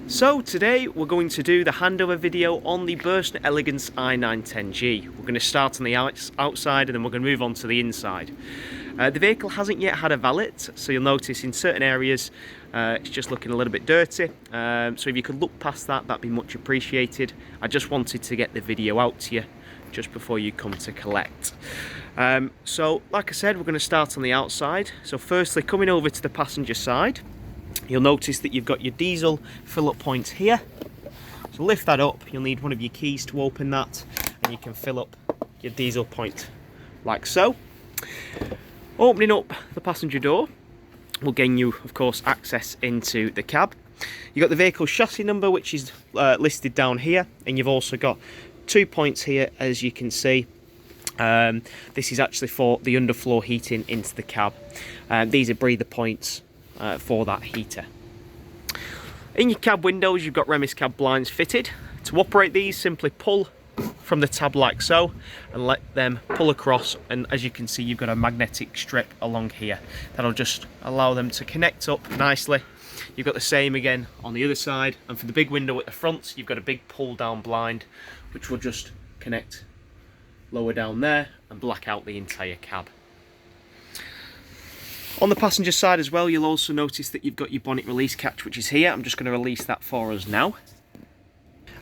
So today we're going to do the handover video on the Burstner Elegance I 910G. We're going to start on the outside and then we're going to move on to the inside. The vehicle hasn't yet had a valet, so you'll notice in certain areas it's just looking a little bit dirty. So if you could look past that, that'd be much appreciated. I just wanted to get the video out to you just before you come to collect. So like I said, we're going to start on the outside. So firstly, coming over to the passenger side, you'll notice that you've got your diesel fill-up point here. So lift that up, you'll need one of your keys to open that, and you can fill up your diesel point like so. Opening up the passenger door will gain you, of course, access into the cab. You've got the vehicle chassis number, which is listed down here, and you've also got 2 points here, as you can see. This is actually for the underfloor heating into the cab. These are breather points for that heater. In your cab windows, you've got Remis cab blinds fitted. To operate these, simply pull from the tab like so and let them pull across, and as you can see, you've got a magnetic strip along here that'll just allow them to connect up nicely. You've got the same again on the other side, and for the big window at the front, you've got a big pull down blind which will just connect lower down there and black out the entire cab. On the passenger side as well, you'll also notice that you've got your bonnet release catch, which is here. I'm just going to release that for us now.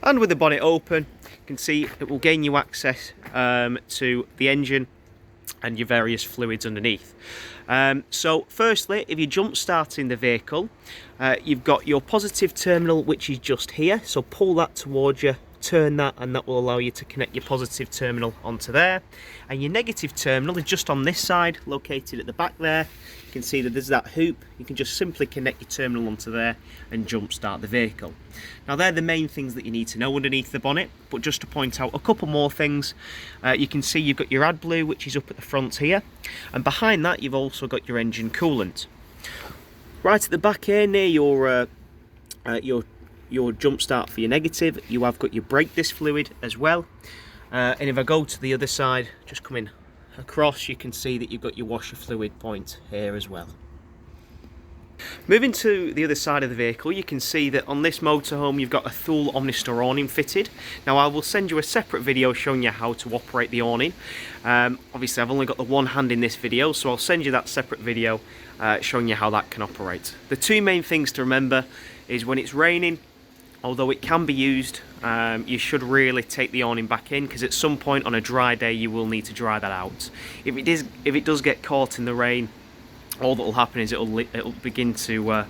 And with the bonnet open, you can see it will gain you access to the engine and your various fluids underneath. So firstly, if you're jump starting the vehicle, you've got your positive terminal, which is just here. So pull that towards you, turn that, and that will allow you to connect your positive terminal onto there. And your negative terminal is just on this side, located at the back there. You can see that there's that hoop. You can just simply connect your terminal onto there and jump start the vehicle. Now they're the main things that you need to know underneath the bonnet, but just to point out a couple more things, you can see you've got your AdBlue, which is up at the front here, and behind that you've also got your engine coolant. Right at the back here near your jump start for your negative, you have got your brake disc fluid as well. And if I go to the other side, just coming across, you can see that you've got your washer fluid point here as well. Moving to the other side of the vehicle, you can see that on this motorhome you've got a Thule Omnistor awning fitted. Now I will send you a separate video showing you how to operate the awning. Obviously I've only got the one hand in this video, so I'll send you that separate video showing you how that can operate. The two main things to remember is when it's raining, although it can be used, you should really take the awning back in, because at some point on a dry day you will need to dry that out. If it does get caught in the rain, all that will happen is it'll begin to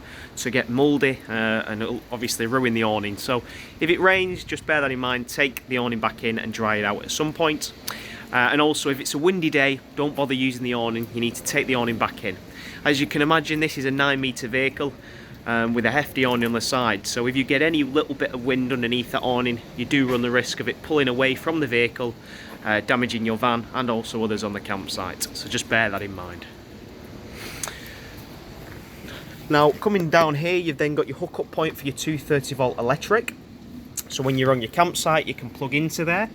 get mouldy and it'll obviously ruin the awning. So if it rains, just bear that in mind, take the awning back in and dry it out at some point. And also if it's a windy day, don't bother using the awning, you need to take the awning back in. As you can imagine, this is a 9-metre vehicle with a hefty awning on the side, so if you get any little bit of wind underneath that awning, you do run the risk of it pulling away from the vehicle, damaging your van and also others on the campsite, so just bear that in mind. Now coming down here, you've then got your hookup point for your 230 volt electric, so when you're on your campsite you can plug into there.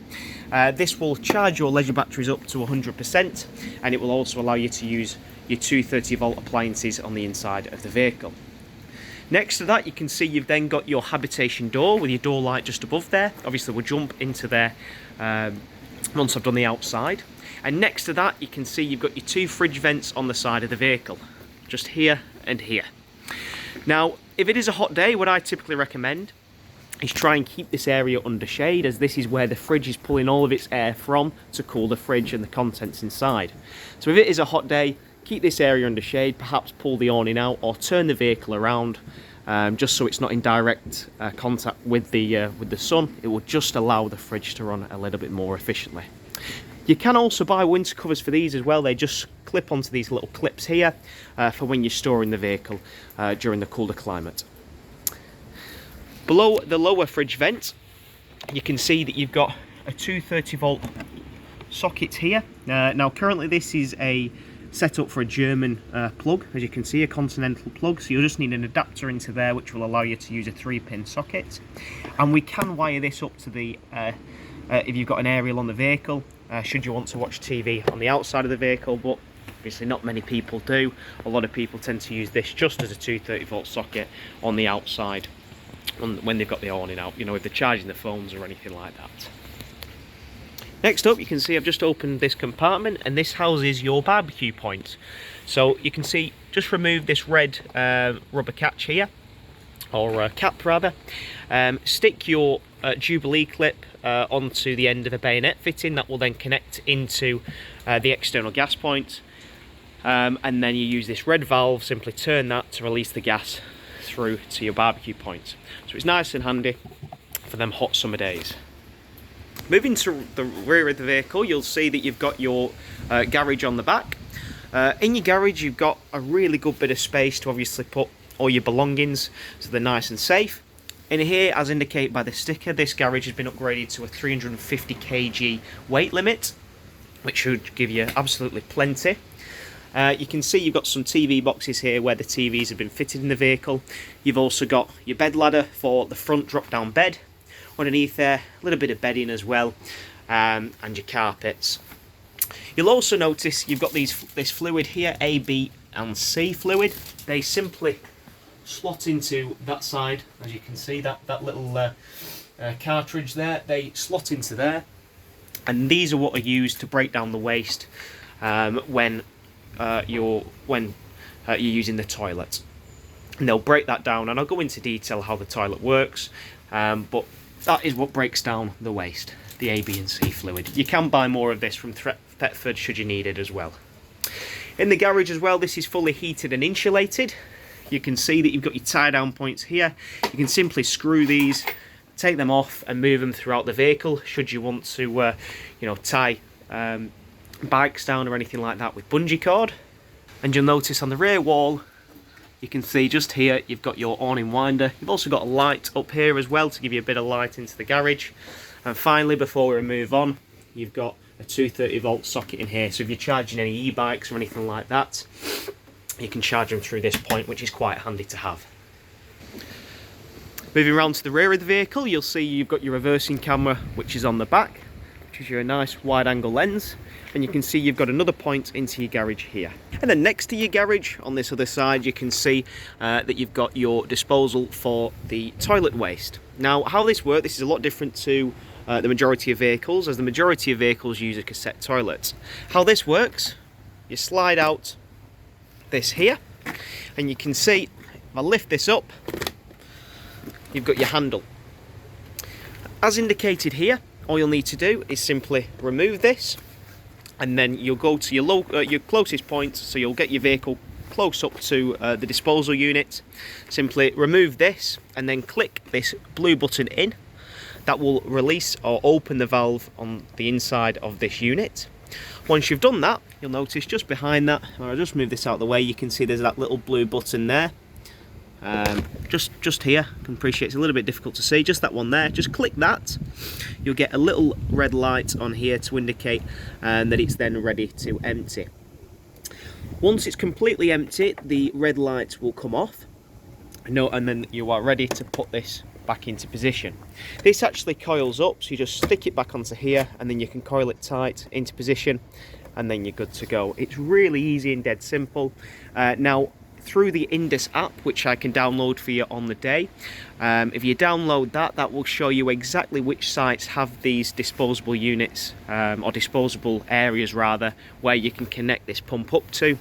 This will charge your leisure batteries up to 100%, and it will also allow you to use your 230 volt appliances on the inside of the vehicle. Next to that, you can see you've then got your habitation door with your door light just above there. Obviously we'll jump into there once I've done the outside. And next to that, you can see you've got your 2 fridge vents on the side of the vehicle, just here and here. Now if it is a hot day, what I typically recommend is try and keep this area under shade, as this is where the fridge is pulling all of its air from to cool the fridge and the contents inside. So if it is a hot day, keep this area under shade, perhaps pull the awning out or turn the vehicle around, just so it's not in direct contact with the sun. It will just allow the fridge to run a little bit more efficiently. You can also buy winter covers for these as well. They just clip onto these little clips here for when you're storing the vehicle during the colder climate. Below the lower fridge vent, you can see that you've got a 230 volt socket here. Now currently this is a set up for a German plug, as you can see, a continental plug, so you'll just need an adapter into there which will allow you to use a 3-pin socket. And we can wire this up to the if you've got an aerial on the vehicle, should you want to watch TV on the outside of the vehicle, but obviously not many people do. A lot of people tend to use this just as a 230 volt socket on the outside. when they've got the awning out, you know, if they're charging their phones or anything like that. Next up, you can see I've just opened this compartment, and this houses your barbecue point. So you can see, just remove this red rubber catch here, or cap rather. Stick your Jubilee clip onto the end of a bayonet fitting that will then connect into the external gas point, and then you use this red valve, simply turn that to release the gas through to your barbecue point. So it's nice and handy for them hot summer days. Moving to the rear of the vehicle, you'll see that you've got your garage on the back. In your garage, you've got a really good bit of space to obviously put all your belongings, so they're nice and safe. In here, as indicated by the sticker, this garage has been upgraded to a 350 kg weight limit, which should give you absolutely plenty. You can see you've got some TV boxes here where the TVs have been fitted in the vehicle. You've also got your bed ladder for the front drop-down bed. Underneath there, a little bit of bedding as well, and your carpets. You'll also notice you've got this fluid here, A, B and C fluid. They simply slot into that side, as you can see, that little cartridge there, they slot into there, and these are what are used to break down the waste when you're using the toilet. And they'll break that down, and I'll go into detail how the toilet works, but that is what breaks down the waste, the A, B and C fluid. You can buy more of this from Thetford should you need it as well. In the garage as well, this is fully heated and insulated. You can see that you've got your tie down points here. You can simply screw these, take them off and move them throughout the vehicle should you want to you know, tie bikes down or anything like that with bungee cord. And you'll notice on the rear wall, you can see just here you've got your awning winder. You've also got a light up here as well to give you a bit of light into the garage. And finally, before we move on, you've got a 230 volt socket in here. So if you're charging any e-bikes or anything like that, you can charge them through this point, which is quite handy to have. Moving around to the rear of the vehicle, you'll see you've got your reversing camera, which is on the back, which is your nice wide angle lens. And you can see you've got another point into your garage here. And then next to your garage, on this other side, you can see that you've got your disposal for the toilet waste. Now, how this works, this is a lot different to the majority of vehicles, as the majority of vehicles use a cassette toilet. How this works, you slide out this here, and you can see, if I lift this up, you've got your handle. As indicated here, all you'll need to do is simply remove this, and then you'll go to your closest point, so you'll get your vehicle close up to the disposal unit. Simply remove this and then click this blue button in. That will release or open the valve on the inside of this unit. Once you've done that, you'll notice just behind that, I'll just move this out of the way, you can see there's that little blue button there. Just here, I can appreciate it's a little bit difficult to see, just that one there, just click that. You'll get a little red light on here to indicate that it's then ready to empty. Once it's completely empty, the red light will come off, and then you are ready to put this back into position. This actually coils up, so you just stick it back onto here, and then you can coil it tight into position, and then you're good to go. It's really easy and dead simple. Now, through the Indus app, which I can download for you on the day, if you download that, that will show you exactly which sites have these disposable units, or disposable areas rather, where you can connect this pump up to.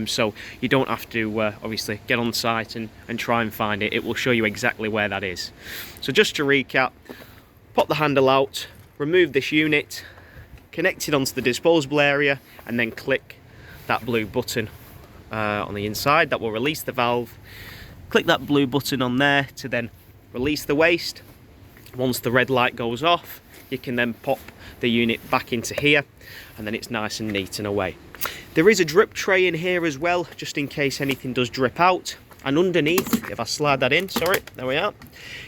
So you don't have to obviously get on site and try and find it. It will show you exactly where that is. So just to recap, pop the handle out, remove this unit, connect it onto the disposable area, and then click that blue button on the inside. That will release the valve. Click that blue button on there to then release the waste. Once the red light goes off, you can then pop the unit back into here, and then it's nice and neat and away. There is a drip tray in here as well, just in case anything does drip out. And underneath, if I slide that in, sorry, there we are,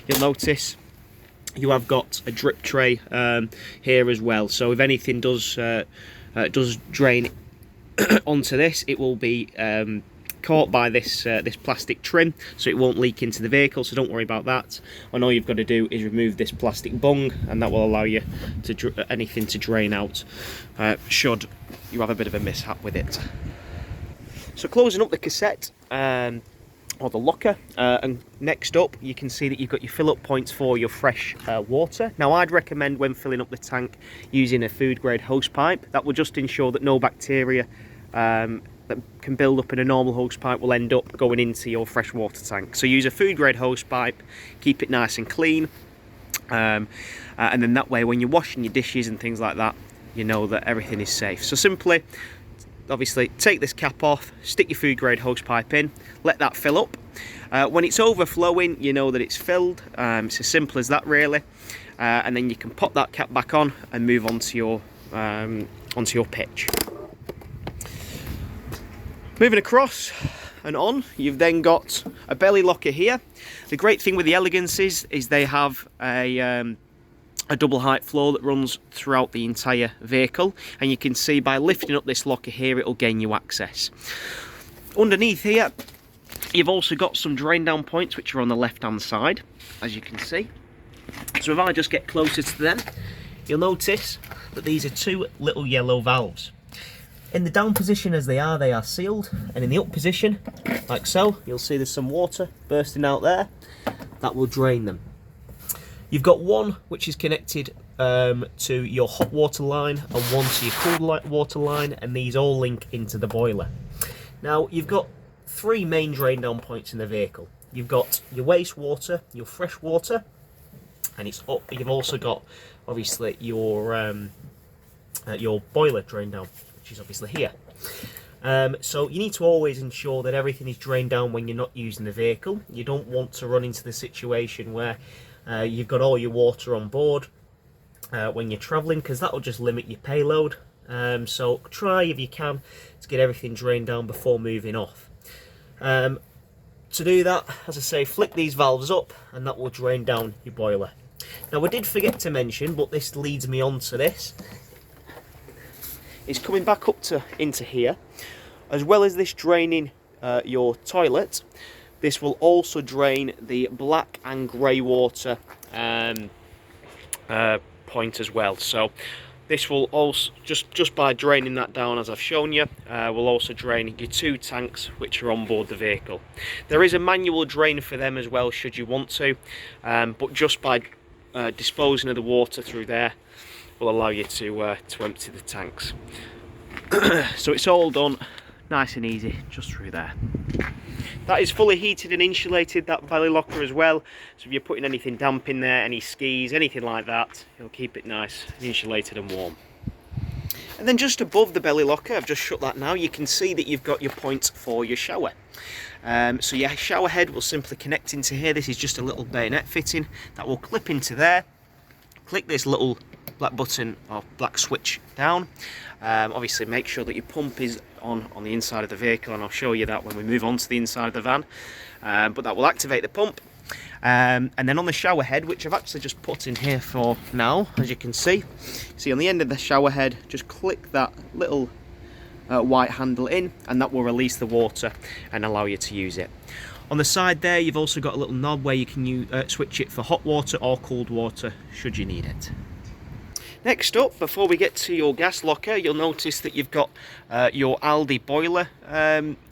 you'll notice you have got a drip tray here as well. So if anything does drain onto this, it will be caught by this this plastic trim, so it won't leak into the vehicle, so don't worry about that. And all you've got to do is remove this plastic bung, and that will allow you to anything to drain out should you have a bit of a mishap with it. So closing up the cassette, or the locker. And next up, you can see that you've got your fill up points for your fresh water. Now, I'd recommend when filling up the tank using a food grade hose pipe. That will just ensure that no bacteria that can build up in a normal hose pipe will end up going into your fresh water tank. So use a food grade hose pipe, keep it nice and clean, and then that way when you're washing your dishes and things like that, you know that everything is safe. So simply, obviously, take this cap off, stick your food grade hose pipe in, let that fill up. When it's overflowing, you know that it's filled. It's as simple as that, really. And then you can pop that cap back on and move onto your pitch. Moving across and on, you've then got a belly locker here. The great thing with the Elegance is they have a double height floor that runs throughout the entire vehicle, and you can see by lifting up this locker here it'll gain you access. Underneath here you've also got some drain down points which are on the left hand side, as you can see. So if I just get closer to them, you'll notice that these are two little yellow valves. In the down position as they are sealed, and in the up position, like so, you'll see there's some water bursting out there. That will drain them. You've got one which is connected to your hot water line and one to your cold water line, and these all link into the boiler. Now, you've got three main drain down points in the vehicle. You've got your wastewater, your fresh water, and you've also got, obviously, your boiler drain down, which is obviously here. So you need to always ensure that everything is drained down when you're not using the vehicle. You don't want to run into the situation where you've got all your water on board when you're travelling, because that will just limit your payload. So try, if you can, to get everything drained down before moving off. To do that, as I say, flick these valves up and that will drain down your boiler. Now, I did forget to mention, but this leads me on to this. It's coming back up into here. As well as this draining your toilet, this will also drain the black and grey water point as well. So this will also, just by draining that down as I've shown you, will also drain your two tanks which are on board the vehicle. There is a manual drain for them as well should you want to, but just by disposing of the water through there will allow you to empty the tanks. So it's all done nice and easy just through there. That is fully heated and insulated, that belly locker as well, so if you're putting anything damp in there, any skis, anything like that, it'll keep it nice and insulated and warm. And then just above the belly locker, I've just shut that now, you can see that you've got your point for your shower. So your shower head will simply connect into here. This is just a little bayonet fitting that will clip into there. Click this little black button or black switch down. Obviously make sure that your pump is on the inside of the vehicle, and I'll show you that when we move on to the inside of the van. But that will activate the pump. And then on the shower head, which I've actually just put in here for now, as you can see on the end of the shower head, just click that little white handle in, and that will release the water and allow you to use it. On the side there, you've also got a little knob where you can switch it for hot water or cold water should you need it. Next up, before we get to your gas locker, you'll notice that you've got your Aldi boiler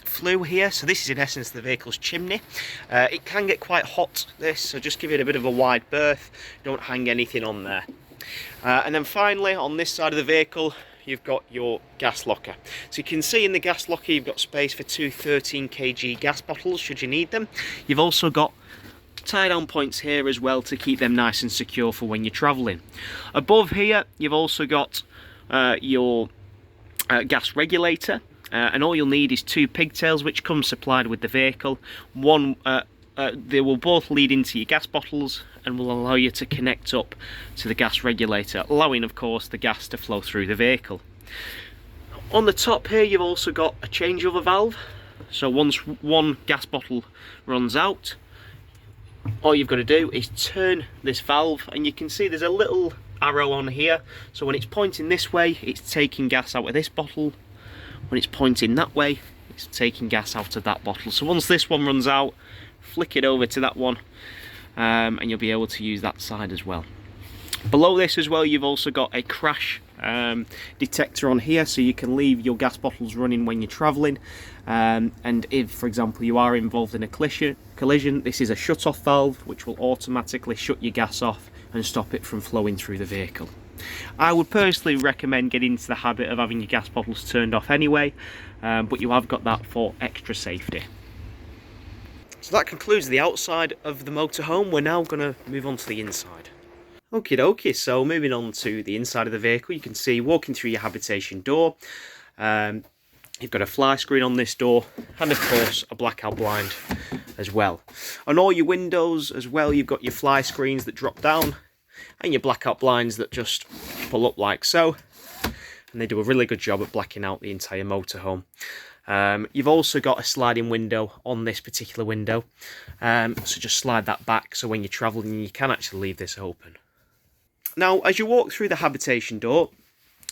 flue here. So this is in essence the vehicle's chimney. It can get quite hot, this, so just give it a bit of a wide berth. Don't hang anything on there. And then finally, on this side of the vehicle, you've got your gas locker. So you can see in the gas locker you've got space for two 13 kg gas bottles should you need them. You've also got tie down points here as well to keep them nice and secure for when you're travelling. Above here you've also got your gas regulator, and all you'll need is two pigtails which come supplied with the vehicle. They will both lead into your gas bottles and will allow you to connect up to the gas regulator, allowing of course the gas to flow through the vehicle. On the top here you've also got a changeover valve, so once one gas bottle runs out, all you've got to do is turn this valve, and you can see there's a little arrow on here, so when it's pointing this way it's taking gas out of this bottle, when it's pointing that way it's taking gas out of that bottle. So once this one runs out, flick it over to that one, and you'll be able to use that side as well. Below this as well you've also got a crash detector on here, so you can leave your gas bottles running when you're travelling. And if, for example, you are involved in a collision, this is a shut-off valve which will automatically shut your gas off and stop it from flowing through the vehicle. I would personally recommend getting into the habit of having your gas bottles turned off anyway, but you have got that for extra safety. So that concludes the outside of the motorhome. We're now going to move on to the inside. Okie dokie, so moving on to the inside of the vehicle, you can see walking through your habitation door, you've got a fly screen on this door, and of course a blackout blind as well. On all your windows as well, you've got your fly screens that drop down, and your blackout blinds that just pull up like so, and they do a really good job at blacking out the entire motorhome. You've also got a sliding window on this particular window, so just slide that back so when you're travelling you can actually leave this open. Now, as you walk through the habitation door,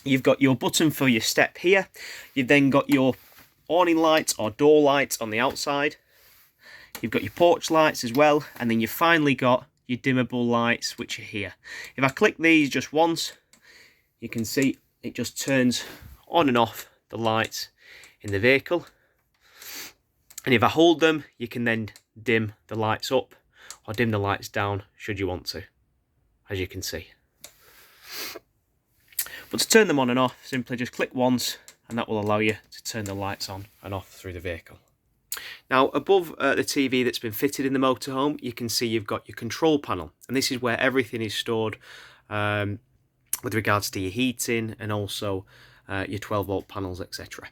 you've got your button for your step here. You've then got your awning lights or door lights on the outside. You've got your porch lights as well, and then you've finally got your dimmable lights, which are here. If I click these just once, you can see it just turns on and off the lights in the vehicle. And if I hold them, you can then dim the lights up or dim the lights down should you want to, as you can see. But to turn them on and off, simply just click once and that will allow you to turn the lights on and off through the vehicle. Now, above the TV that's been fitted in the motorhome, you can see you've got your control panel, and this is where everything is stored with regards to your heating and also your 12-volt panels, etc.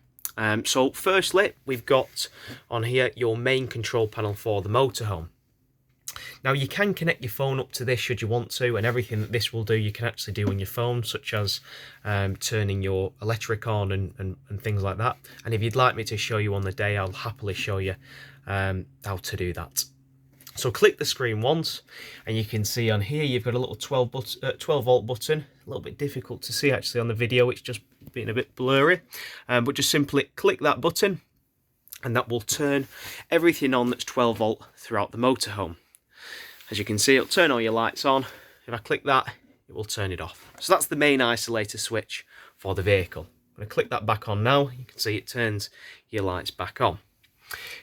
So firstly, we've got on here your main control panel for the motorhome. Now, you can connect your phone up to this should you want to, and everything that this will do you can actually do on your phone, such as turning your electric on and things like that. And if you'd like me to show you on the day, I'll happily show you how to do that. So click the screen once, and you can see on here you've got a little 12-volt button. A little bit difficult to see actually on the video, it's just being a bit blurry. But just simply click that button, and that will turn everything on that's 12-volt throughout the motorhome. As you can see, it'll turn all your lights on. If I click that, it will turn it off. So that's the main isolator switch for the vehicle. I'm going to click that back on now. You can see it turns your lights back on.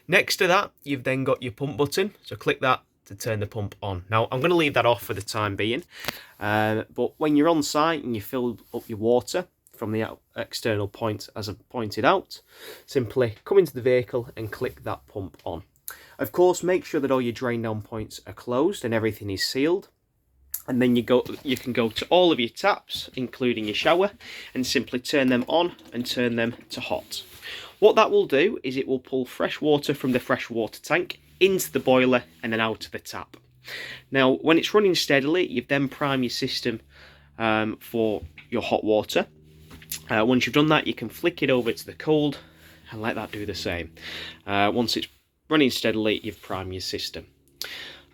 Next to that, you've then got your pump button. So click that to turn the pump on. Now, I'm going to leave that off for the time being. But when you're on site and you fill up your water from the external point, as I've pointed out, simply come into the vehicle and click that pump on. Of course, make sure that all your drain down points are closed and everything is sealed. And then you can go to all of your taps, including your shower, and simply turn them on and turn them to hot. What that will do is it will pull fresh water from the fresh water tank into the boiler and then out of the tap. Now, when it's running steadily, you then prime your system for your hot water. Once you've done that, you can flick it over to the cold and let that do the same. Once it's running steadily, you've primed your system.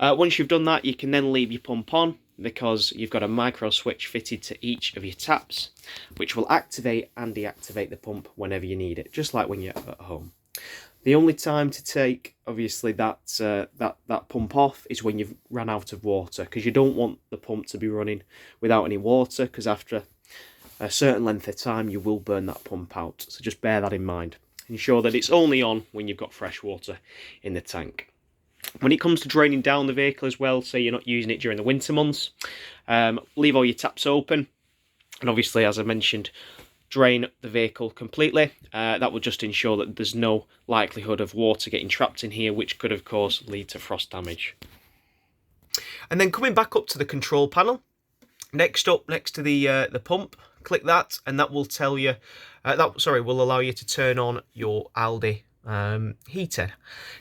Once you've done that, you can then leave your pump on, because you've got a micro switch fitted to each of your taps, which will activate and deactivate the pump whenever you need it, just like when you're at home. The only time to take, obviously, that pump off is when you've run out of water, because you don't want the pump to be running without any water, because after a certain length of time you will burn that pump out. So just bear that in mind. Ensure that it's only on when you've got fresh water in the tank. When it comes to draining down the vehicle as well, say you're not using it during the winter months, leave all your taps open, and obviously, as I mentioned, drain the vehicle completely. That will just ensure that there's no likelihood of water getting trapped in here, which could of course lead to frost damage. And then coming back up to the control panel, next up, next to the pump, click that, and that will tell you will allow you to turn on your Aldi heater.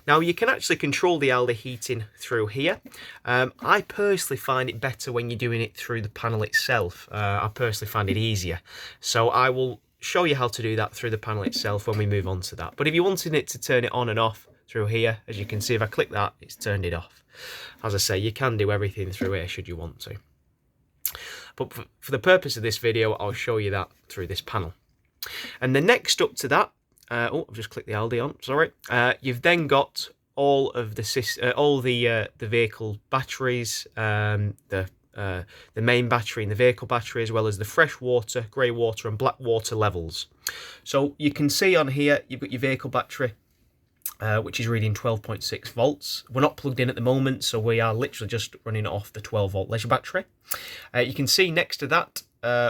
Now, you can actually control the Aldi heating through here. I personally find it better when you're doing it through the panel itself. I personally find it easier, so I will show you how to do that through the panel itself when we move on to that. But if you wanted it to turn it on and off through here, as you can see, if I click that, it's turned it off. As I say, you can do everything through here should you want to. But for the purpose of this video, I'll show you that through this panel. And the next up to that, I've just clicked the Aldi on, sorry. You've then got all of the vehicle batteries, the the main battery and the vehicle battery, as well as the fresh water, grey water and black water levels. So you can see on here you've got your vehicle battery, which is reading 12.6 volts. We're not plugged in at the moment, so we are literally just running off the 12 volt leisure battery. You can see next to that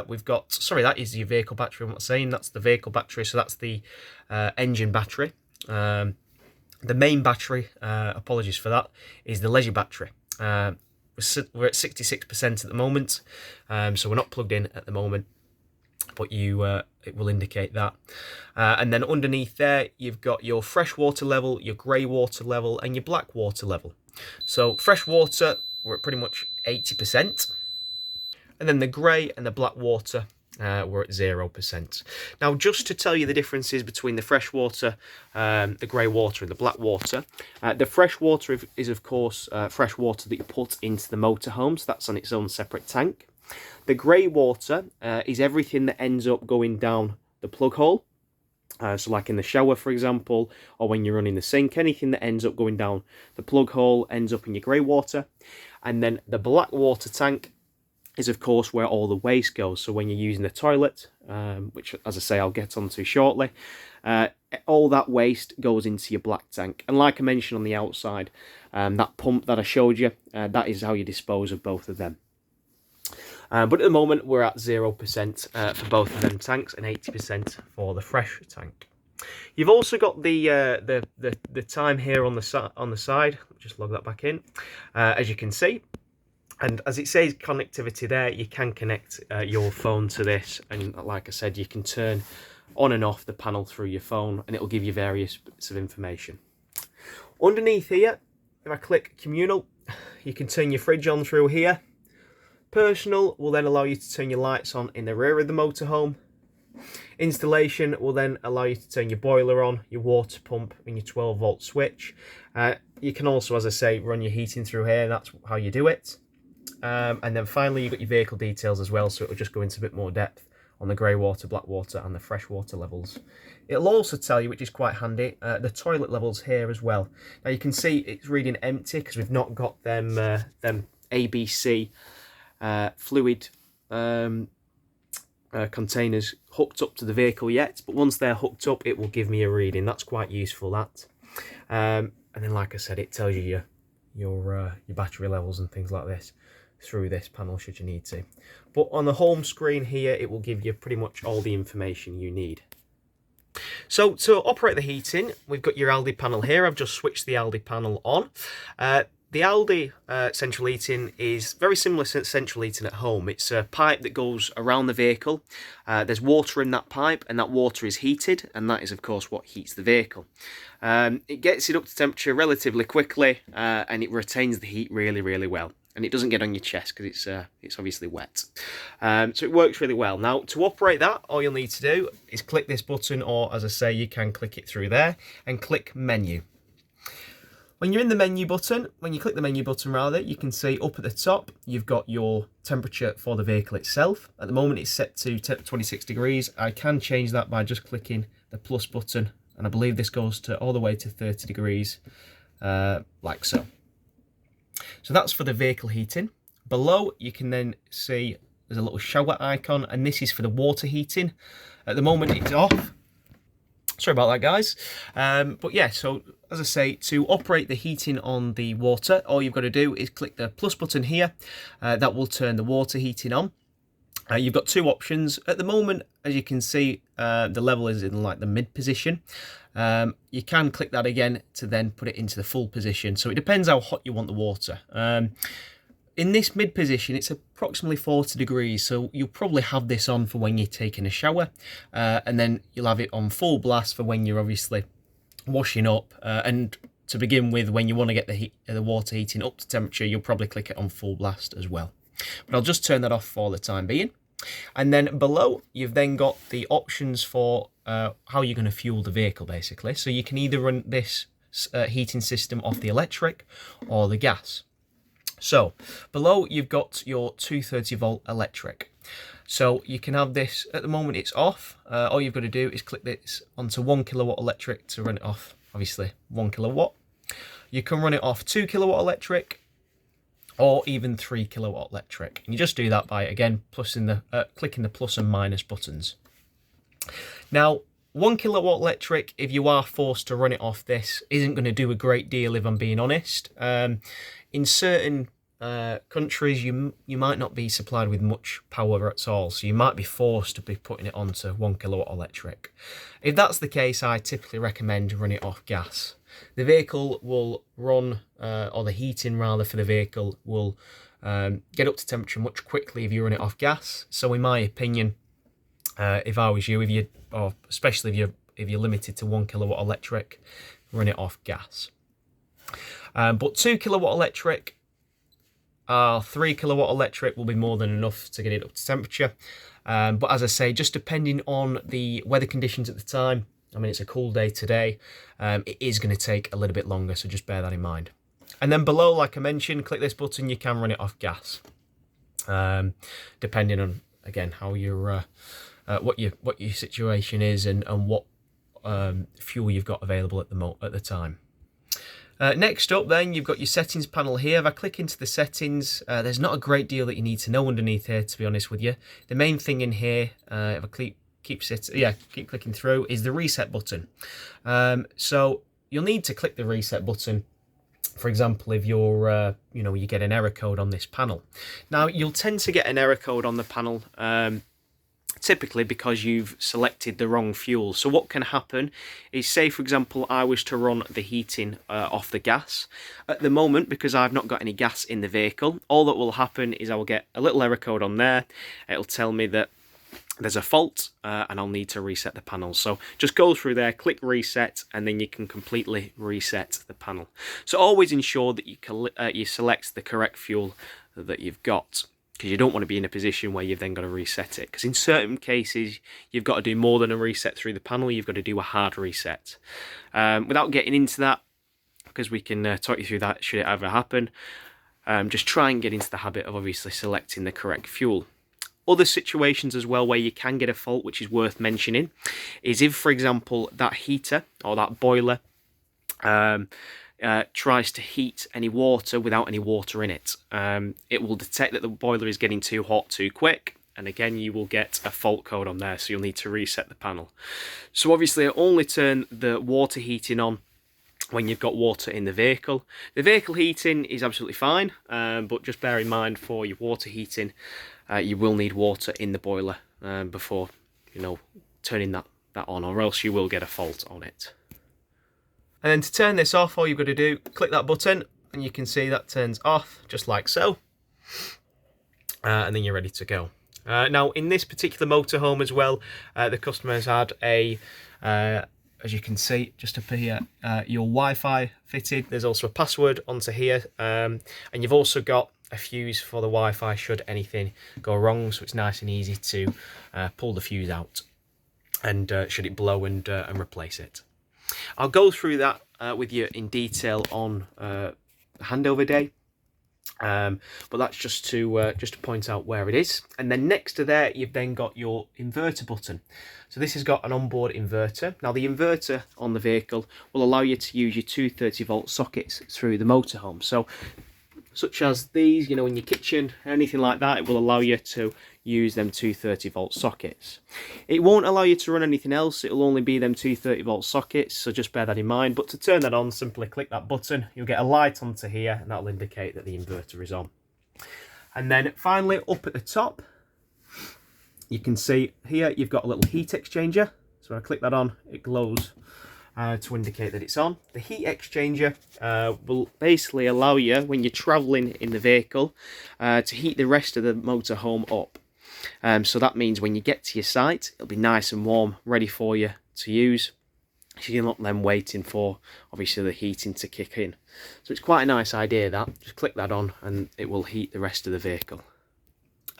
we've got, sorry, that is your vehicle battery. I'm not saying that's the vehicle battery, so that's the engine battery. The main battery, apologies for that, is the leisure battery. We're at 66% at the moment, so we're not plugged in at the moment, but it will indicate that. And then underneath there, you've got your fresh water level, your grey water level, and your black water level. So fresh water, we're at pretty much 80%. And then the grey and the black water, we're at 0%. Now, just to tell you the differences between the fresh water, the grey water and the black water, the fresh water is of course fresh water that you put into the motorhome, so that's on its own separate tank. The grey water is everything that ends up going down the plug hole. So like in the shower, for example, or when you're running the sink, anything that ends up going down the plug hole ends up in your grey water. And then the black water tank is of course where all the waste goes. So when you're using the toilet, which as I say I'll get onto shortly, all that waste goes into your black tank. And like I mentioned on the outside, that pump that I showed you, that is how you dispose of both of them. But at the moment we're at 0% for both of them tanks and 80% for the fresh tank. You've also got the time here on the side. Just log that back in, as you can see. And as it says connectivity there, you can connect your phone to this, and like I said, you can turn on and off the panel through your phone, and it'll give you various bits of information. Underneath here, if I click communal, you can turn your fridge on through here. Personal will then allow you to turn your lights on in the rear of the motorhome. Installation will then allow you to turn your boiler on, your water pump and your 12 volt switch. You can also, as I say, run your heating through here. That's how you do it. And then finally you've got your vehicle details as well, so it'll just go into a bit more depth on the grey water, black water and the fresh water levels. It'll also tell you, which is quite handy, the toilet levels here as well. Now you can see it's reading empty because we've not got them ABC fluid containers hooked up to the vehicle yet, but once they're hooked up it will give me a reading. That's quite useful, that. And then like I said, it tells you your battery levels and things like this through this panel should you need to. But on the home screen here, it will give you pretty much all the information you need. So to operate the heating, we've got your Aldi panel here. I've just switched the Aldi panel on. The Aldi central heating is very similar to central heating at home. It's a pipe that goes around the vehicle. There's water in that pipe, and that water is heated, and that is of course what heats the vehicle. It gets it up to temperature relatively quickly, and it retains the heat really, really well. And it doesn't get on your chest because it's obviously wet. So it works really well. Now, to operate that, all you'll need to do is click this button, or as I say, you can click it through there, and click menu. When you're in the menu button, when you click the menu button rather, you can see up at the top, you've got your temperature for the vehicle itself. At the moment, it's set to 26 degrees. I can change that by just clicking the plus button, and I believe this goes to all the way to 30 degrees, like so. So that's for the vehicle heating. Below, you can then see there's a little shower icon, and this is for the water heating. At the moment, it's off. Sorry about that, guys. But yeah, so as I say, to operate the heating on the water, all you've got to do is click the plus button here. That will turn the water heating on. You've got two options. At the moment, as you can see, the level is in like the mid position. You can click that again to then put it into the full position. So it depends how hot you want the water. In this mid position, it's approximately 40 degrees. So you'll probably have this on for when you're taking a shower. And then you'll have it on full blast for when you're obviously washing up. And to begin with, when you want to get the water heating up to temperature, you'll probably click it on full blast as well. But I'll just turn that off for the time being. And then below, you've then got the options for how you're going to fuel the vehicle, basically. So you can either run this heating system off the electric or the gas. So below, you've got your 230 volt electric. So you can have this, at the moment it's off. All you've got to do is click this onto 1 kilowatt electric to run it off, obviously 1 kilowatt. You can run it off 2 kilowatt electric, or even 3 kilowatt electric. And you just do that by, again, clicking the plus and minus buttons. Now, 1 kilowatt electric, if you are forced to run it off this, isn't going to do a great deal, if I'm being honest. In certain countries, you might not be supplied with much power at all, so you might be forced to be putting it onto 1 kilowatt electric. If that's the case, I typically recommend running it off gas. The vehicle will run, or the heating rather for the vehicle will get up to temperature much quickly if you run it off gas. So in my opinion, if I was you, or especially if you're limited to 1 kilowatt electric, run it off gas. But 2 kilowatt electric, 3 kilowatt electric will be more than enough to get it up to temperature. But as I say, just depending on the weather conditions at the time, I mean, it's a cool day today, it is going to take a little bit longer, so just bear that in mind. And then below, like I mentioned, click this button, you can run it off gas. Depending on, again, how your what your situation is and what fuel you've got available at the time. Next up then, you've got your settings panel here. If I click into the settings, there's not a great deal that you need to know underneath here, to be honest with you. The main thing in here, if I keep clicking through, is the reset button. So you'll need to click the reset button, for example, if you're you get an error code on this panel. Now, you'll tend to get an error code on the panel typically because you've selected the wrong fuel. So what can happen is, say for example I was to run the heating off the gas. At the moment, because I've not got any gas in the vehicle, all that will happen is I will get a little error code on there. It'll tell me that there's a fault and I'll need to reset the panel. So just go through there, click reset, and then you can completely reset the panel. So always ensure that you select the correct fuel that you've got, because you don't want to be in a position where you've then got to reset it. Because in certain cases, you've got to do more than a reset through the panel. You've got to do a hard reset. Without getting into that, because we can talk you through that should it ever happen, just try and get into the habit of obviously selecting the correct fuel. Other situations as well where you can get a fault, which is worth mentioning, is if, for example, that heater or that boiler tries to heat any water without any water in it. It will detect that the boiler is getting too hot too quick, and again you will get a fault code on there, so you'll need to reset the panel. So obviously only turn the water heating on when you've got water in the vehicle. The vehicle heating is absolutely fine, but just bear in mind for your water heating, you will need water in the boiler before turning that on, or else you will get a fault on it. And then to turn this off, all you've got to do, click that button, and you can see that turns off, just like so. And then you're ready to go. Now, in this particular motorhome as well, the customer has had a, as you can see, just up here, your Wi-Fi fitted. There's also a password onto here, and you've also got a fuse for the Wi-Fi should anything go wrong, so it's nice and easy to pull the fuse out, and should it blow and replace it. I'll go through that with you in detail on handover day, but that's just to point out where it is. And then next to there, you've then got your inverter button. So this has got an onboard inverter. Now the inverter on the vehicle will allow you to use your 230-volt sockets through the motorhome. So such as these, in your kitchen, anything like that, it will allow you to use them 230-volt sockets. It won't allow you to run anything else. It'll only be them 230-volt sockets, so just bear that in mind. But to turn that on, simply click that button. You'll get a light onto here, and that'll indicate that the inverter is on. And then finally, up at the top, you can see here you've got a little heat exchanger. So when I click that on, it glows to indicate that it's on. The heat exchanger will basically allow you, when you're travelling in the vehicle, to heat the rest of the motorhome up. So that means when you get to your site, it'll be nice and warm, ready for you to use. So you're not then waiting for, obviously, the heating to kick in. So it's quite a nice idea, that. Just click that on and it will heat the rest of the vehicle.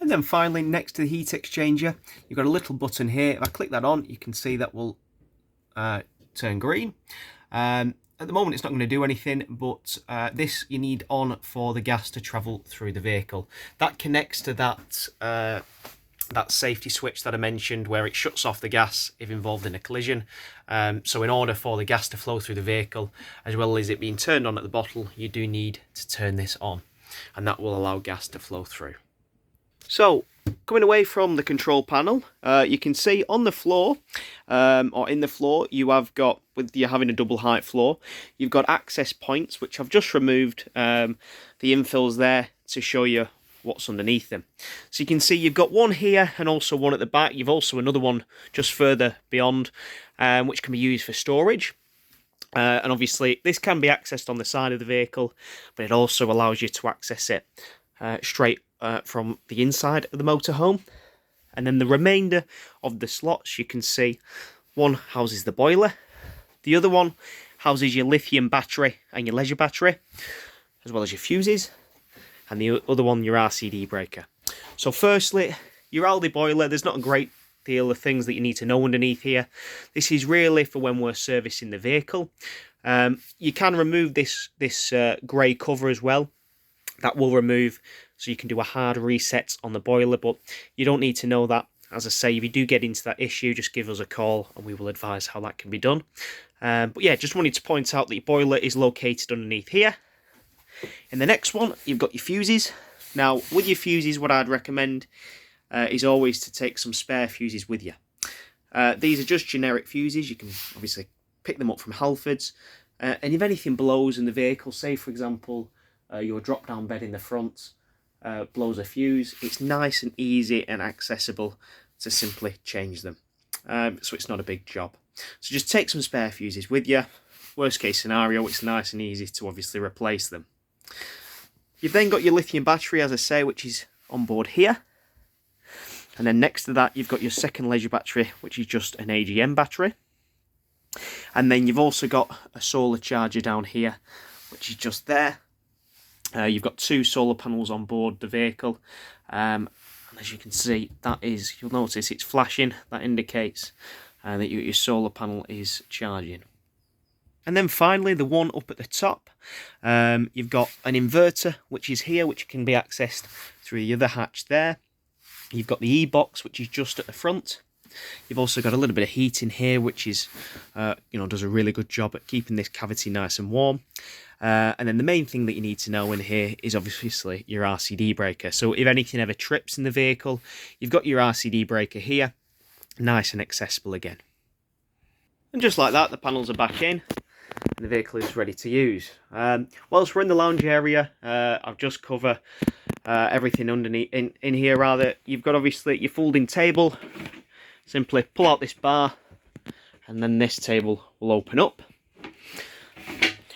And then finally, next to the heat exchanger, you've got a little button here. If I click that on, you can see that will turn green. At the moment it's not going to do anything, but this you need on for the gas to travel through the vehicle. That connects to that safety switch that I mentioned, where it shuts off the gas if involved in a collision. So in order for the gas to flow through the vehicle, as well as it being turned on at the bottle, you do need to turn this on. and that will allow gas to flow through. So, coming away from the control panel, you can see on the floor, or in the floor, you have got, with you having a double height floor, you've got access points, which I've just removed the infills there to show you what's underneath them. So you can see you've got one here and also one at the back. You've also another one just further beyond, which can be used for storage. And obviously this can be accessed on the side of the vehicle, but it also allows you to access it straight from the inside of the motorhome. And then the remainder of the slots, you can see one houses the boiler, the other one houses your lithium battery and your leisure battery, as well as your fuses, and the other one your RCD breaker. So firstly, your Aldi boiler, there's not a great deal of things that you need to know underneath here. This is really for when we're servicing the vehicle. You can remove this grey cover as well. That will remove, so you can do a hard reset on the boiler, but you don't need to know that. As I say, if you do get into that issue, just give us a call and we will advise how that can be done. But yeah, just wanted to point out that your boiler is located underneath here. In the next one, you've got your fuses. Now, with your fuses, what I'd recommend is always to take some spare fuses with you. These are just generic fuses. You can obviously pick them up from Halfords. And if anything blows in the vehicle, say for example, your drop-down bed in the front blows a fuse, it's nice and easy and accessible to simply change them. So it's not a big job. So just take some spare fuses with you. Worst case scenario, it's nice and easy to obviously replace them. You've then got your lithium battery, as I say, which is on board here. And then next to that, you've got your second leisure battery, which is just an AGM battery. And then you've also got a solar charger down here, which is just there. You've got two solar panels on board the vehicle. And as you can see, that is, you'll notice it's flashing. That indicates that your solar panel is charging. And then finally, the one up at the top, you've got an inverter, which is here, which can be accessed through the other hatch there. You've got the e-box, which is just at the front. You've also got a little bit of heat in here, which is, does a really good job at keeping this cavity nice and warm. And then the main thing that you need to know in here is obviously your RCD breaker. So if anything ever trips in the vehicle, you've got your RCD breaker here, nice and accessible again. And just like that, the panels are back in and the vehicle is ready to use. Whilst we're in the lounge area, I'll just cover everything underneath in here rather. You've got obviously your folding table. Simply pull out this bar and then this table will open up.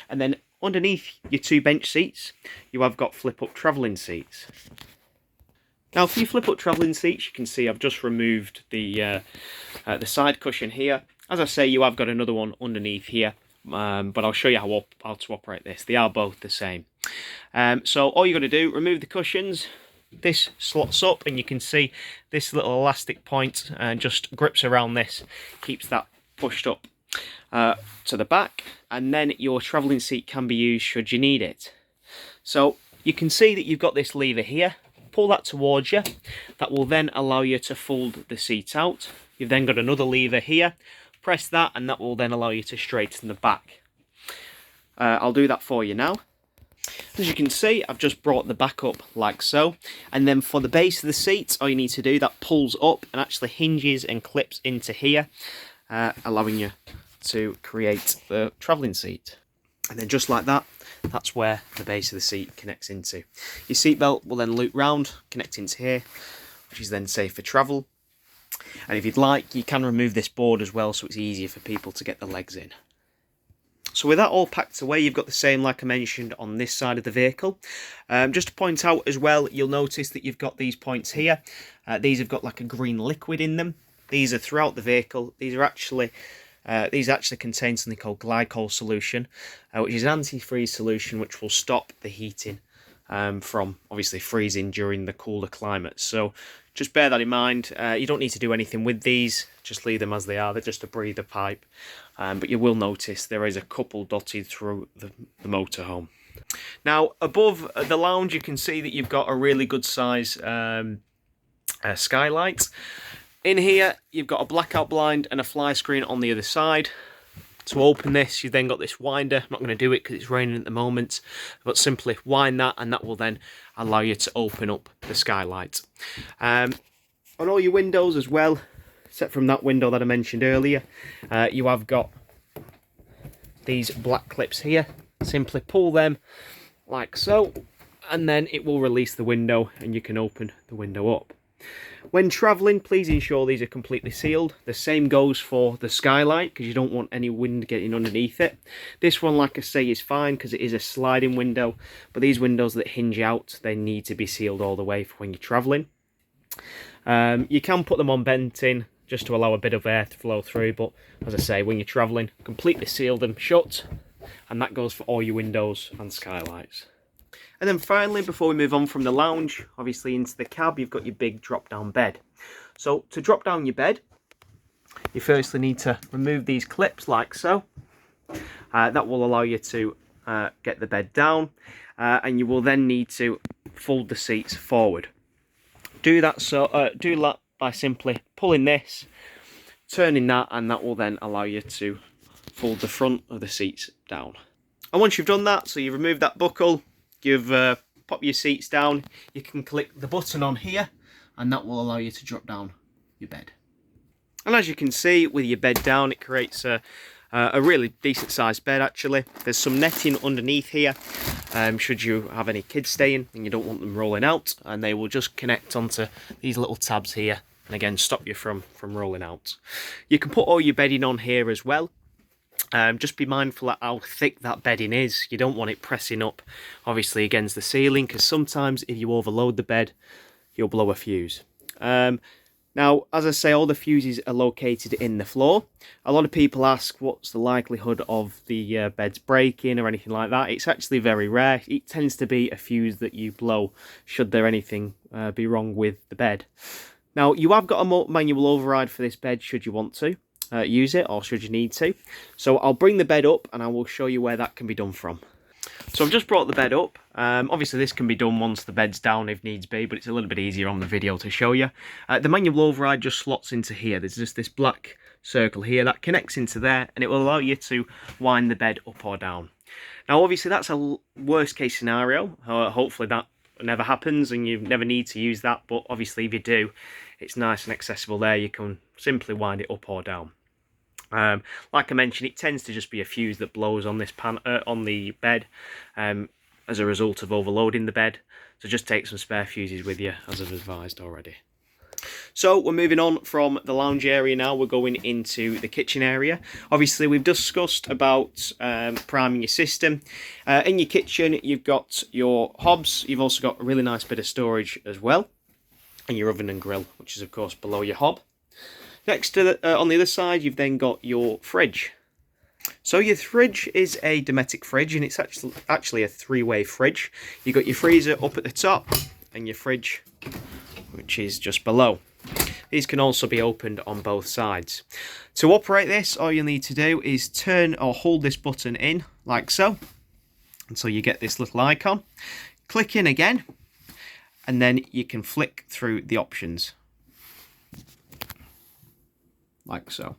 And then underneath your two bench seats, you have got flip-up travelling seats. Now for your flip-up travelling seats, you can see I've just removed the side cushion here. As I say, you have got another one underneath here, but I'll show you how to operate this. They are both the same. So all you got to do, remove the cushions. This slots up and you can see this little elastic point just grips around this, keeps that pushed up to the back, and then your travelling seat can be used should you need it. So you can see that you've got this lever here. Pull that towards you. That will then allow you to fold the seat out. You've then got another lever here. Press that and that will then allow you to straighten the back. I'll do that for you now. As you can see, I've just brought the back up like so, and then for the base of the seat, all you need to do, that pulls up and actually hinges and clips into here, allowing you to create the travelling seat. And then just like that, that's where the base of the seat connects into. Your seatbelt will then loop round, connect into here, which is then safe for travel. And if you'd like, you can remove this board as well, so it's easier for people to get the legs in. So with that all packed away, you've got the same like I mentioned on this side of the vehicle. Just to point out as well, you'll notice that you've got these points here. These have got like a green liquid in them. These are throughout the vehicle. These actually contain something called glycol solution, which is an antifreeze solution which will stop the heating from obviously freezing during the cooler climates. So just bear that in mind. You don't need to do anything with these, just leave them as they are. They're just a breather pipe. But you will notice there is a couple dotted through the motorhome. Now above the lounge you can see that you've got a really good size skylight. In here you've got a blackout blind and a fly screen on the other side. To open this, you've then got this winder. I'm not going to do it because it's raining at the moment, but simply wind that, and that will then allow you to open up the skylight. On all your windows as well, except from that window that I mentioned earlier, you have got these black clips here. Simply pull them like so, and then it will release the window and you can open the window up. When travelling, please ensure these are completely sealed. The same goes for the skylight, because you don't want any wind getting underneath it. This one, like I say, is fine because it is a sliding window, but these windows that hinge out, they need to be sealed all the way for when you're travelling. You can put them on venting just to allow a bit of air to flow through, but as I say, when you're travelling, completely seal them shut, and that goes for all your windows and skylights. And then finally, before we move on from the lounge, obviously into the cab, you've got your big drop-down bed. So to drop down your bed, you firstly need to remove these clips like so. That will allow you to get the bed down, and you will then need to fold the seats forward. Do that by simply pulling this, turning that, and that will then allow you to fold the front of the seats down. And once you've done that, so you've removed that buckle, you've popped your seats down, you can click the button on here, and that will allow you to drop down your bed. And as you can see, with your bed down, it creates a really decent sized bed actually. There's some netting underneath here, should you have any kids staying and you don't want them rolling out, and they will just connect onto these little tabs here, and again stop you from rolling out. You can put all your bedding on here as well. Just be mindful of how thick that bedding is. You don't want it pressing up obviously against the ceiling, because sometimes if you overload the bed, you'll blow a fuse. Now, as I say, all the fuses are located in the floor. A lot of people ask what's the likelihood of the beds breaking or anything like that. It's actually very rare. It tends to be a fuse that you blow should there anything be wrong with the bed. Now, you have got a manual override for this bed should you want to use it, or should you need to. So I'll bring the bed up and I will show you where that can be done from. So I've just brought the bed up. Obviously this can be done once the bed's down if needs be, but it's a little bit easier on the video to show you. The manual override just slots into here. There's just this black circle here that connects into there, and it will allow you to wind the bed up or down. Now obviously that's a worst case scenario. Hopefully that never happens and you never need to use that, but obviously if you do, it's nice and accessible there. You can simply wind it up or down. Like I mentioned, it tends to just be a fuse that blows on this on the bed as a result of overloading the bed. So just take some spare fuses with you, as I've advised already. So we're moving on from the lounge area now. We're going into the kitchen area. Obviously, we've discussed about priming your system. In your kitchen, you've got your hobs. You've also got a really nice bit of storage as well, and your oven and grill, which is of course below your hob. Next to on the other side, you've then got your fridge. So your fridge is a Dometic fridge, and it's actually a three-way fridge. You've got your freezer up at the top and your fridge, which is just below. These can also be opened on both sides. To operate this, all you'll need to do is turn or hold this button in like so, until you get this little icon. Click in again, and then you can flick through the options. Like so.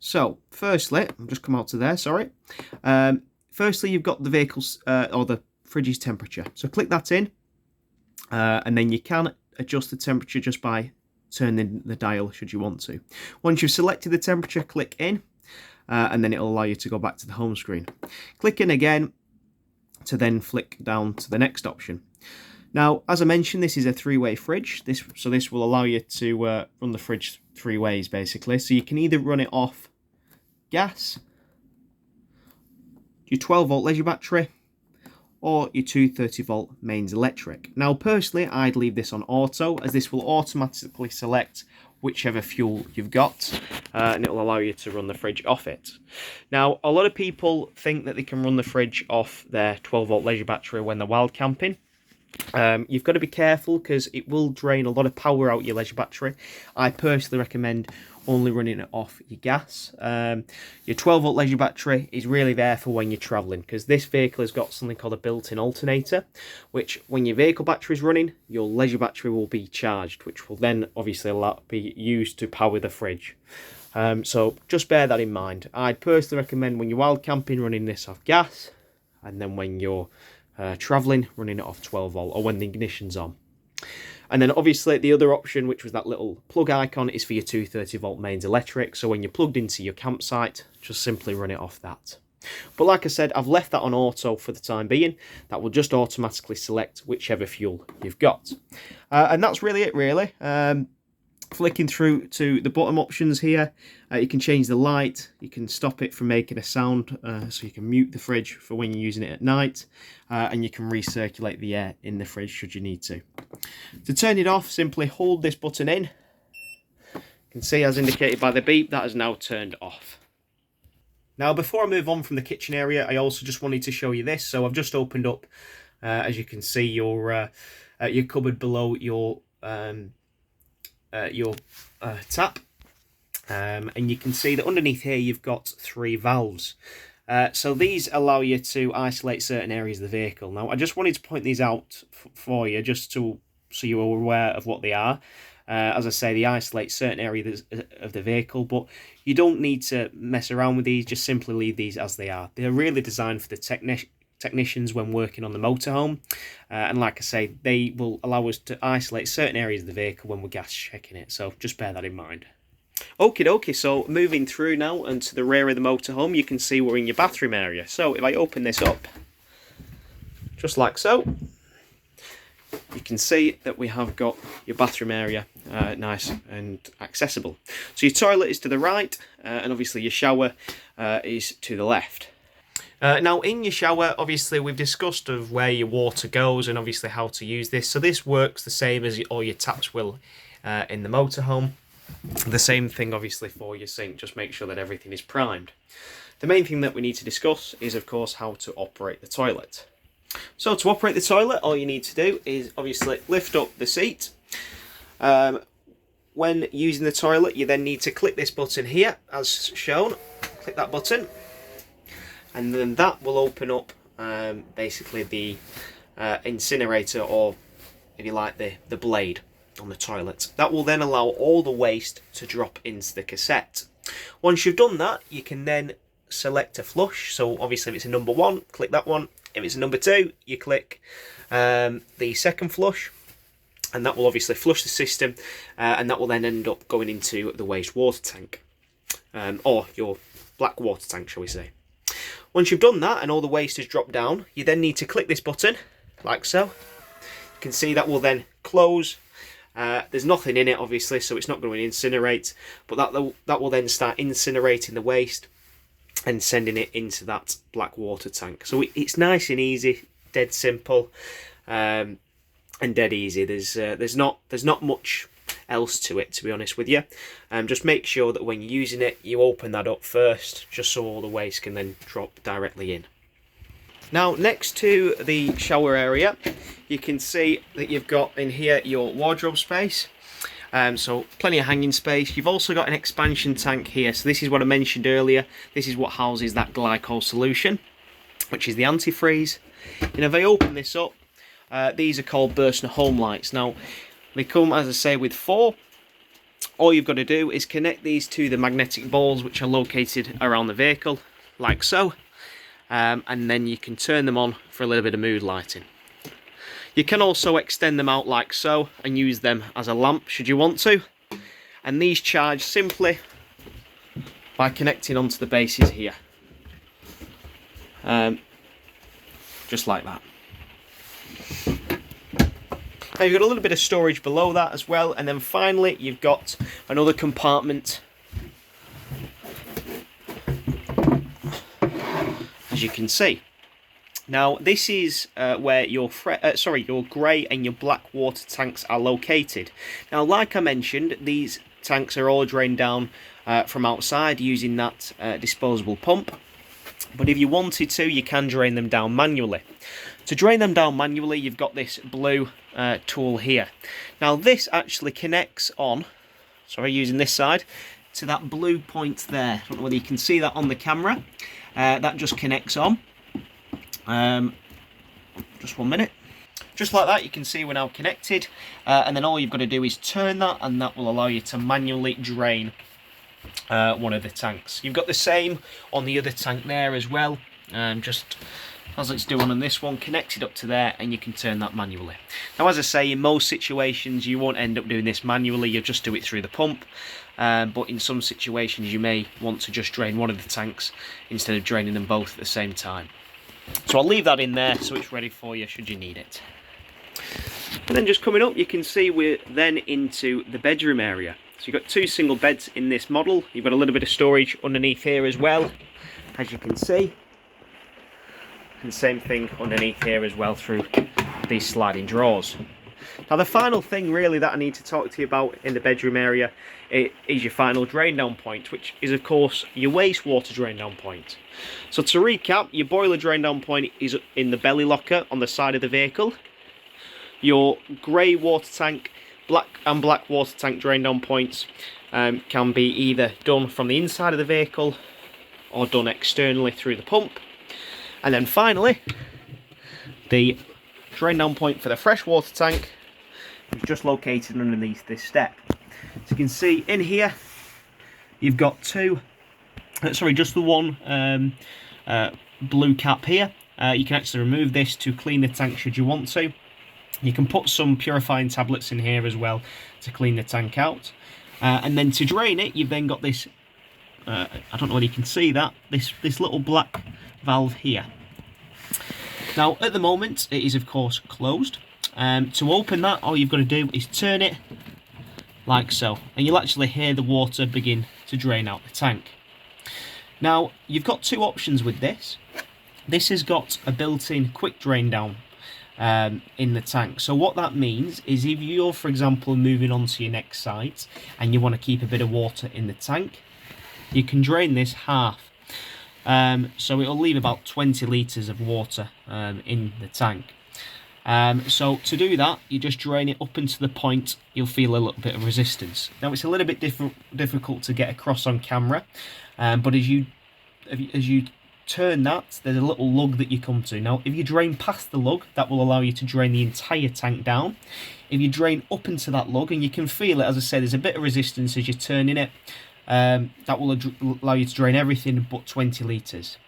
So, firstly, I'll just come out to there, sorry. Firstly, you've got the vehicle's, or the fridge's temperature. So click that in, and then you can adjust the temperature just by turning the dial should you want to. Once you've selected the temperature, click in, and then it'll allow you to go back to the home screen. Click in again to then flick down to the next option. Now, as I mentioned, this is a three-way fridge. So this will allow you to run the fridge three ways, basically. So you can either run it off gas, your 12-volt leisure battery, or your 230-volt mains electric. Now, personally, I'd leave this on auto, as this will automatically select whichever fuel you've got, and it will allow you to run the fridge off it. Now, a lot of people think that they can run the fridge off their 12-volt leisure battery when they're wild camping. You've got to be careful because it will drain a lot of power out your leisure battery. I personally recommend only running it off your gas. Your 12-volt leisure battery is really there for when you're travelling, because this vehicle has got something called a built-in alternator, which when your vehicle battery is running, your leisure battery will be charged, which will then obviously be used to power the fridge. So just bear that in mind. I'd personally recommend when you're wild camping running this off gas, and then when you're travelling running it off 12 volt or when the ignition's on. And then obviously the other option, which was that little plug icon, is for your 230 volt mains electric. So when you're plugged into your campsite, just simply run it off that. But like I said, I've left that on auto for the time being. That will just automatically select whichever fuel you've got. And that's really it, really. Flicking through to the bottom options here, you can change the light, you can stop it from making a sound, so you can mute the fridge for when you're using it at night, and you can recirculate the air in the fridge should you need to. To turn it off, simply hold this button in. You can see, as indicated by the beep, that is now turned off. Now, before I move on from the kitchen area, I also just wanted to show you this. So I've just opened up, as you can see, your cupboard below your tap, and you can see that underneath here you've got 3 valves. So these allow you to isolate certain areas of the vehicle. Now, I just wanted to point these out for you, just so you are aware of what they are. As I say, they isolate certain areas of the vehicle, but you don't need to mess around with these. Just simply leave these as they are. They're really designed for the technicians when working on the motorhome, and like I say, they will allow us to isolate certain areas of the vehicle when we're gas checking it, so just bear that in mind. Okie dokie, so moving through now and to the rear of the motorhome, you can see we're in your bathroom area. So if I open this up, just like so, you can see that we have got your bathroom area nice and accessible. So your toilet is to the right, and obviously your shower is to the left. Now in your shower, obviously we've discussed of where your water goes and obviously how to use this. So this works the same as all your taps will in the motorhome. The same thing obviously for your sink, just make sure that everything is primed. The main thing that we need to discuss is of course how to operate the toilet. So to operate the toilet, all you need to do is obviously lift up the seat. When using the toilet, you then need to click this button here as shown. Click that button, and then that will open up basically the incinerator, or if you like the blade on the toilet. That will then allow all the waste to drop into the cassette. Once you've done that, you can then select a flush. So obviously if it's a number 1, click that one. If it's a number 2, you click the second flush, and that will obviously flush the system, and that will then end up going into the wastewater tank, or your black water tank, shall we say. Once you've done that and all the waste has dropped down, you then need to click this button, like so. You can see that will then close. There's nothing in it, obviously, so it's not going to incinerate, but that will then start incinerating the waste and sending it into that black water tank. So it's nice and easy, dead simple, and dead easy. There's not much else to it, to be honest with you. Just make sure that when you're using it, you open that up first, just so all the waste can then drop directly in. Now, next to the shower area, you can see that you've got in here your wardrobe space. So plenty of hanging space. You've also got an expansion tank here. So this is what I mentioned earlier. This is what houses that glycol solution, which is the antifreeze. And if I open this up, these are called Burstner home lights. Now, they come, as I say, with 4. All you've got to do is connect these to the magnetic balls, which are located around the vehicle, like so. And then you can turn them on for a little bit of mood lighting. You can also extend them out like so and use them as a lamp should you want to. And these charge simply by connecting onto the bases here. Just like that. Now you've got a little bit of storage below that as well, and then finally you've got another compartment, as you can see. Now this is where your grey and your black water tanks are located. Now, like I mentioned, these tanks are all drained down from outside using that disposable pump. But if you wanted to, you can drain them down manually. To drain them down manually, you've got this blue tool here. Now this actually connects on, using this side, to that blue point there. I don't know whether you can see that on the camera. That just connects on. Just 1 minute. Just like that, you can see we're now connected. And then all you've got to do is turn that, and that will allow you to manually drain one of the tanks. You've got the same on the other tank there as well, just as it's doing on this one, connected up to there, and you can turn that manually. Now, as I say, in most situations you won't end up doing this manually, you'll just do it through the pump, but in some situations you may want to just drain one of the tanks instead of draining them both at the same time. So I'll leave that in there so it's ready for you should you need it. And then just coming up, you can see we're then into the bedroom area. So you've got 2 single beds in this model. You've got a little bit of storage underneath here as well, as you can see. And same thing underneath here as well through these sliding drawers. Now the final thing really that I need to talk to you about in the bedroom area is your final drain down point, which is of course your wastewater drain down point. So to recap, your boiler drain down point is in the belly locker on the side of the vehicle. Your grey water tank, black water tank drain down points can be either done from the inside of the vehicle or done externally through the pump. And then finally, the drain down point for the fresh water tank is just located underneath this step. So you can see in here, you've got just the one blue cap here. You can actually remove this to clean the tank should you want to. You can put some purifying tablets in here as well to clean the tank out. And then to drain it, you've then got this, I don't know whether you can see that, this little black valve here. Now at the moment it is of course closed. To open that, all you've got to do is turn it like so, and you'll actually hear the water begin to drain out the tank. Now you've got 2 options with this. This has got a built-in quick drain down in the tank. So what that means is if you're, for example, moving on to your next site and you want to keep a bit of water in the tank, you can drain this half. So it'll leave about 20 litres of water in the tank. So to do that, you just drain it up into the point you'll feel a little bit of resistance. Now it's a little bit difficult to get across on camera, but as you turn that, there's a little lug that you come to. Now if you drain past the lug, that will allow you to drain the entire tank down. If you drain up into that lug, and you can feel it, as I said, there's a bit of resistance as you're turning it, that will allow you to drain everything but 20 litres.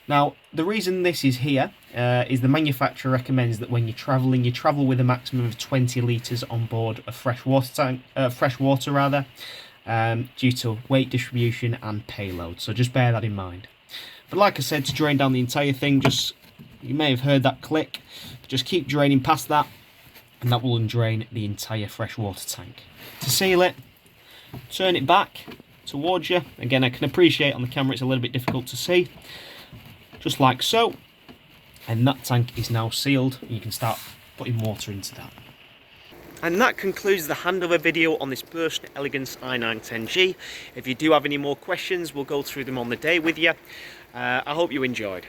Now the reason this is here is the manufacturer recommends that when you're travelling, you travel with a maximum of 20 litres on board a fresh water due to weight distribution and payload, so just bear that in mind. But like I said, to drain down the entire thing, you may have heard that click, just keep draining past that and that will undrain the entire freshwater tank. To seal it, turn it back towards you. Again, I can appreciate on the camera it's a little bit difficult to see, just like so, and that tank is now sealed and you can start putting water into that. And that concludes the handover video on this Burstner Elegance i910G. If you do have any more questions, we'll go through them on the day with you. I hope you enjoyed.